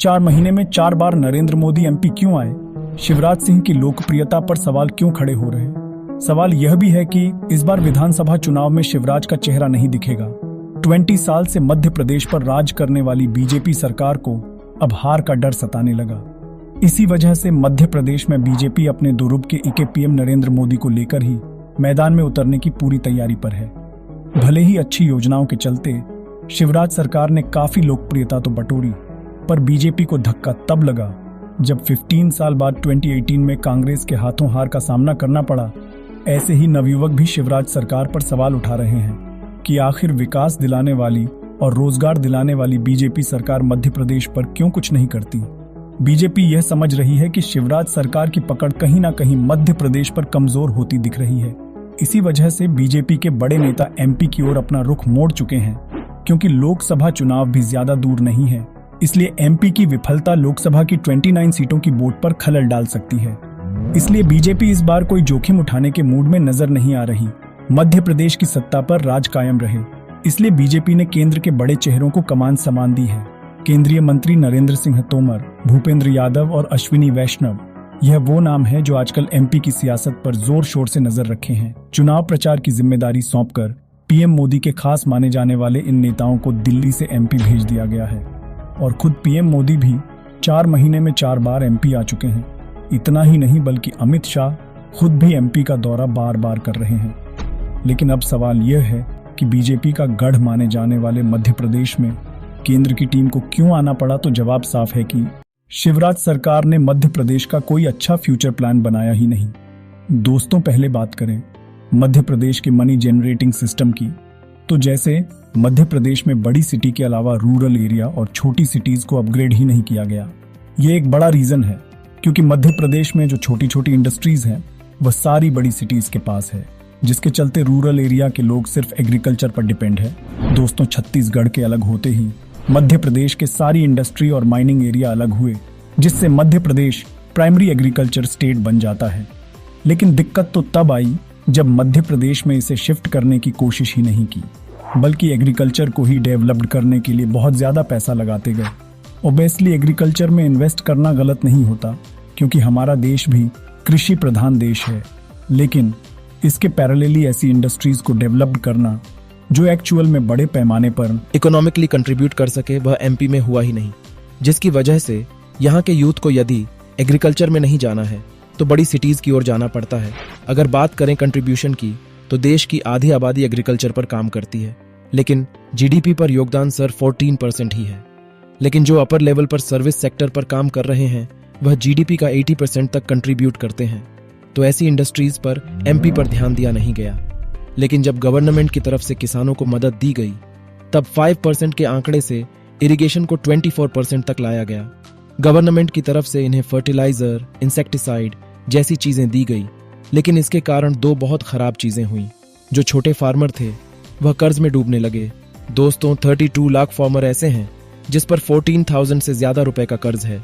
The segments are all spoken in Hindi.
4 महीने में 4 बार नरेंद्र मोदी एमपी क्यों आए? शिवराज सिंह की लोकप्रियता पर सवाल क्यों खड़े हो रहे हैं? सवाल यह भी है कि इस बार विधानसभा चुनाव में शिवराज का चेहरा नहीं दिखेगा। 20 साल से मध्य प्रदेश पर राज करने वाली बीजेपी सरकार को अब हार का डर सताने लगा। इसी वजह से मध्य प्रदेश में बीजेपी अपने दुरुप के इके पीएम नरेंद्र मोदी को लेकर ही मैदान में उतरने की पूरी तैयारी पर है। भले ही अच्छी योजनाओं के चलते शिवराज सरकार ने काफी लोकप्रियता तो बटोरी, पर बीजेपी को धक्का तब लगा जब 15 साल बाद 2018 में कांग्रेस के हाथों हार का सामना करना पड़ा। ऐसे ही नवयुवक भी शिवराज सरकार पर सवाल उठा रहे हैं कि आखिर विकास दिलाने वाली और रोजगार दिलाने वाली बीजेपी सरकार मध्य प्रदेश पर क्यों कुछ नहीं करती। बीजेपी यह समझ रही है कि शिवराज सरकार की पकड़ कहीं ना कहीं मध्य प्रदेश पर कमजोर होती दिख रही है। इसी वजह से बीजेपी के बड़े नेता एमपी की ओर अपना रुख मोड़ चुके हैं, क्योंकि लोकसभा चुनाव भी ज्यादा दूर नहीं है। इसलिए एमपी की विफलता लोकसभा की 29 सीटों की वोट पर खलल डाल सकती है। इसलिए बीजेपी इस बार कोई जोखिम उठाने के मूड में नजर नहीं आ रही। मध्य प्रदेश की सत्ता पर राज कायम रहे, इसलिए बीजेपी ने केंद्र के बड़े चेहरों को कमान संभाल दी है। केंद्रीय मंत्री नरेंद्र सिंह तोमर, भूपेंद्र यादव और अश्विनी वैष्णव, यह वो नाम है जो आजकल एमपी की सियासत पर जोर शोर से नजर रखे हैं। चुनाव प्रचार की जिम्मेदारी सौंपकर पीएम मोदी के खास माने जाने वाले इन नेताओं को दिल्ली से एमपी भेज दिया गया है और खुद पीएम मोदी भी 4 महीने में 4 बार एमपी आ चुके हैं। इतना ही नहीं बल्कि अमित शाह खुद भी एमपी का दौरा बार बार कर रहे हैं। लेकिन अब सवाल यह है कि बीजेपी का गढ़ माने जाने वाले मध्य प्रदेश में केंद्र की टीम को क्यों आना पड़ा। तो जवाब साफ है कि शिवराज सरकार ने मध्य प्रदेश का कोई अच्छा फ्यूचर प्लान बनाया ही नहीं। दोस्तों, पहले बात करें मध्य प्रदेश के मनी जनरेटिंग सिस्टम की, तो जैसे मध्य प्रदेश में बड़ी सिटी के अलावा रूरल एरिया और छोटी सिटीज को अपग्रेड ही नहीं किया गया। ये एक बड़ा रीजन है, क्योंकि मध्य प्रदेश में जो छोटी छोटी इंडस्ट्रीज हैं वह सारी बड़ी सिटीज के पास है, जिसके चलते रूरल एरिया के लोग सिर्फ एग्रीकल्चर पर डिपेंड है। दोस्तों, छत्तीसगढ़ के अलग होते ही मध्य प्रदेश के सारी इंडस्ट्री और माइनिंग एरिया अलग हुए, जिससे Madhya Pradesh primary agriculture state बन जाता है। लेकिन दिक्कत तो तब आई जब मध्य प्रदेश में इसे शिफ्ट करने की कोशिश ही नहीं की, बल्कि एग्रीकल्चर को ही डेवलप्ड करने के लिए बहुत ज्यादा पैसा लगाते गए। ओबेसली एग्रीकल्चर में इन्वेस्ट करना गलत नहीं होता, क्योंकि हमारा देश भी कृषि प्रधान देश है। लेकिन इसके पैरेलली ऐसी इंडस्ट्रीज को डेवलप्ड करना जो एक्चुअल में बड़े पैमाने पर इकोनॉमिकली कंट्रीब्यूट कर सके, वह एमपी में हुआ ही नहीं, जिसकी वजह से यहाँ के यूथ को यदि एग्रीकल्चर में नहीं जाना है तो बड़ी सिटीज की ओर जाना पड़ता है। अगर बात करें कंट्रीब्यूशन की, तो देश की आधी आबादी एग्रीकल्चर पर काम करती है, लेकिन जीडीपी पर योगदान सिर्फ 14% ही है। लेकिन जो अपर लेवल पर सर्विस सेक्टर पर काम कर रहे हैं वह जीडीपी का 80% तक कंट्रीब्यूट करते हैं। तो ऐसी इंडस्ट्रीज पर एमपी पर ध्यान दिया नहीं गया। लेकिन जब गवर्नमेंट की तरफ से किसानों को मदद दी गई, तब 5% के आंकड़े से इरिगेशन को 24% तक लाया गया। गवर्नमेंट की तरफ से इन्हें फर्टिलाइजर, इंसेक्टिसाइड जैसी चीजें दी गई, लेकिन इसके कारण 2 बहुत खराब चीजें हुई। जो छोटे फार्मर थे वह कर्ज में डूबने लगे। दोस्तों, 32 लाख फार्मर ऐसे हैं जिस पर 14,000 से ज्यादा रुपए का कर्ज है।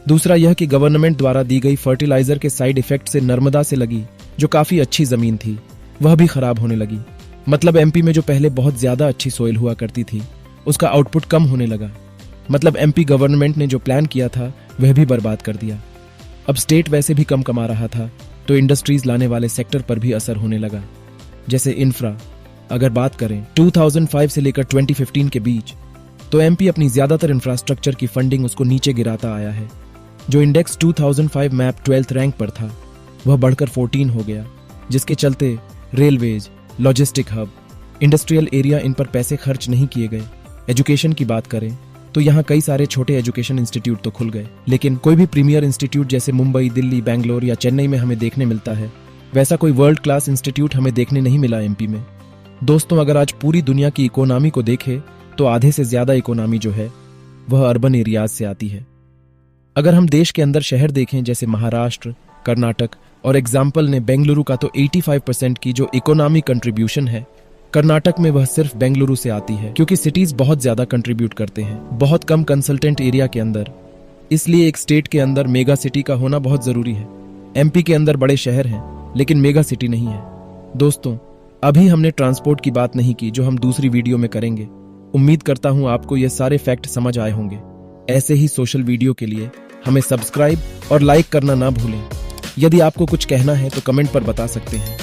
दूसरा यह कि गवर्नमेंट द्वारा दी गई फर्टिलाइजर के साइड इफेक्ट से नर्मदा से लगी जो काफी अच्छी जमीन थी वह भी खराब होने लगी। मतलब एमपी में जो पहले बहुत ज्यादा अच्छी सोइल हुआ करती थी उसका आउटपुट कम होने लगा। मतलब एमपी गवर्नमेंट ने जो प्लान किया था वह भी बर्बाद कर दिया। अब स्टेट वैसे भी कम कमा रहा था, तो इंडस्ट्रीज लाने वाले सेक्टर पर भी असर होने लगा। जैसे इंफ्रा, अगर बात करें 2005 से लेकर 2015 के बीच, तो एमपी अपनी ज्यादातर इंफ्रास्ट्रक्चर की फंडिंग उसको नीचे गिराता आया है। जो इंडेक्स 2005 मैप 12th रैंक पर था वह बढ़कर 14 हो गया, जिसके चलते railways, logistic hub, industrial area, इन पर पैसे खर्च नहीं किए गए। एजुकेशन की बात करें तो यहाँ कई सारे छोटे एजुकेशन इंस्टीट्यूट तो खुल गए, लेकिन कोई भी प्रीमियर इंस्टीट्यूट जैसे मुंबई, दिल्ली, बेंगलोर या चेन्नई में हमें देखने मिलता है, वैसा कोई वर्ल्ड क्लास इंस्टीट्यूट हमें देखने नहीं मिला एमपी में। दोस्तों, अगर आज पूरी दुनिया की इकोनॉमी को देखें तो आधे से ज्यादा इकोनॉमी जो है वह अर्बन एरियाज से आती है। अगर हम देश के अंदर शहर देखें जैसे महाराष्ट्र, कर्नाटक और एग्जाम्पल ने बेंगलुरु का, तो 85% की जो इकोनॉमी कंट्रीब्यूशन है कर्नाटक में वह सिर्फ बेंगलुरु से आती है, क्योंकि सिटीज बहुत ज्यादा कंट्रीब्यूट करते हैं, बहुत कम कंसल्टेंट एरिया के अंदर। इसलिए एक स्टेट के अंदर मेगा सिटी का होना बहुत जरूरी है। एमपी के अंदर बड़े शहर हैं लेकिन मेगा सिटी नहीं है। दोस्तों, अभी हमने ट्रांसपोर्ट की बात नहीं की, जो हम दूसरी वीडियो में करेंगे। उम्मीद करता हूं आपको ये सारे फैक्ट समझ आए होंगे। ऐसे ही सोशल वीडियो के लिए हमें सब्सक्राइब और लाइक करना ना भूलें। यदि आपको कुछ कहना है तो कमेंट पर बता सकते हैं।